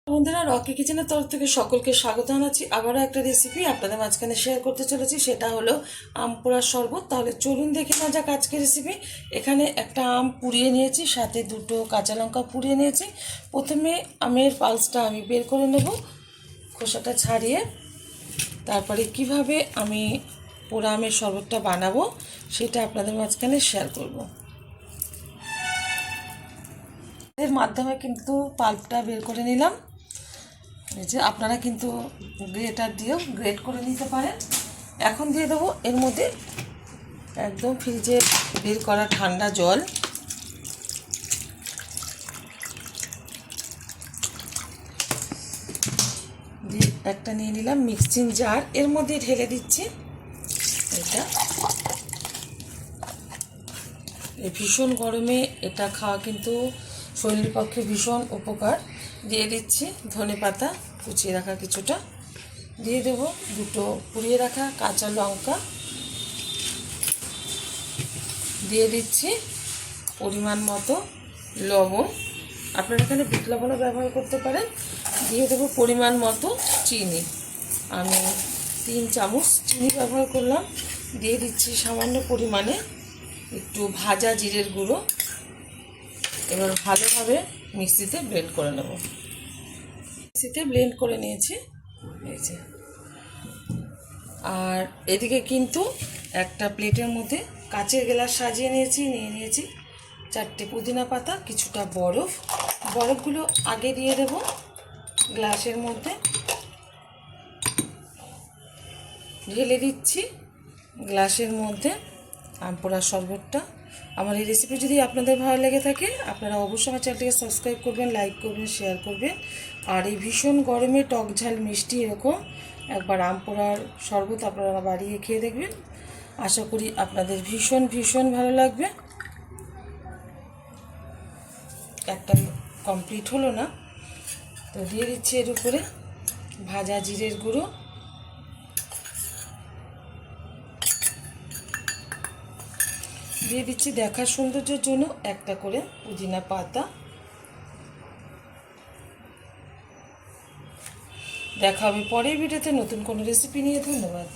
বন্ধুরা, রকি কিচেনের তরফ থেকে সকলকে স্বাগত জানাচ্ছি। আবারও একটা রেসিপি আপনাদের মাঝখানে শেয়ার করতে চলেছি, সেটা হলো আম পোড়ার শরবত। তাহলে চলুন দেখে নেওয়া যাক আজকের রেসিপি। এখানে একটা আম পুড়িয়ে নিয়েছি, সাথে দুটো কাঁচা লঙ্কা পুড়িয়ে নিয়েছি। প্রথমে আমের পালসটা আমি বের করে নেব, খোসাটা ছাড়িয়ে। তারপরে কিভাবে আমি পোড়া আমের শরবতটা বানাবো সেটা আপনাদের মাঝখানে শেয়ার করব। এর মাধ্যমে কিন্তু পাল্পটা বের করে নিলাম। এই যে আপনারা কিন্তু গ্রেটার দিয়েও গ্রেট করে নিতে পারেন। এখন দিয়ে দেবো এর মধ্যে একদম ফ্রিজে বের করা ঠান্ডা জল। দিয়ে একটা নিয়ে নিলাম মিক্সিং জার, এর মধ্যে ঢেলে দিচ্ছি এটা। এই ভীষণ গরমে এটা খাওয়া কিন্তু শরীরের পক্ষে ভীষণ উপকার। দিয়ে দিচ্ছি ধনেপাতা কুচিয়ে রাখা কিছুটা, দিয়ে দেব দুটো পুড়িয়ে রাখা কাঁচা লঙ্কা, দিয়ে দিচ্ছি পরিমাণ মতো লবণ, আপনারা এখানে বিট লবণও ব্যবহার করতে পারেন। দিয়ে দেব পরিমাণ মতো চিনি, আমি 3 চামচ চিনি ব্যবহার করলাম। দিয়ে দিচ্ছি সামান্য পরিমাণে একটু ভাজা জিরের গুঁড়ো। এবার ভালোভাবে মিক্সিতে ব্লেন্ড করে নেব। মিক্সিতে ব্লেন্ড করে নিয়েছি এই যে। আর এদিকে কিন্তু একটা প্লেটের মধ্যে কাচের গ্লাস সাজিয়ে নিয়েছি 4টে পুদিনা পাতা, কিছুটা বরফ। বরফগুলো আগে দিয়ে দেব গ্লাসের মধ্যে, ঢেলে দিচ্ছি গ্লাসের মধ্যে আম পোড়ার শরবতটা। আমার এই রেসিপি যদি আপনাদের ভালো লেগে থাকে আপনারা অবশ্যই আমার চ্যানেলটিকে সাবস্ক্রাইব করবেন, লাইক করবেন, শেয়ার করবেন। আর এই ভীষণ গরমে টক ঝাল মিষ্টি এরকম একবার আম পোড়ার শরবত আপনারা বাড়িয়ে খেয়ে দেখবেন। আশা করি আপনাদের ভীষণ ভীষণ ভালো লাগবে। একটা কমপ্লিট হলো না, তো দিয়ে দিচ্ছি এর উপরে ভাজা জিরের গুঁড়ো, দিয়ে দিচ্ছি দেখার সৌন্দর্যের জন্য একটা করে পুদিনা পাতা। দেখা হবে পরের ভিডিওতে নতুন কোনো রেসিপি নিয়ে। ধন্যবাদ।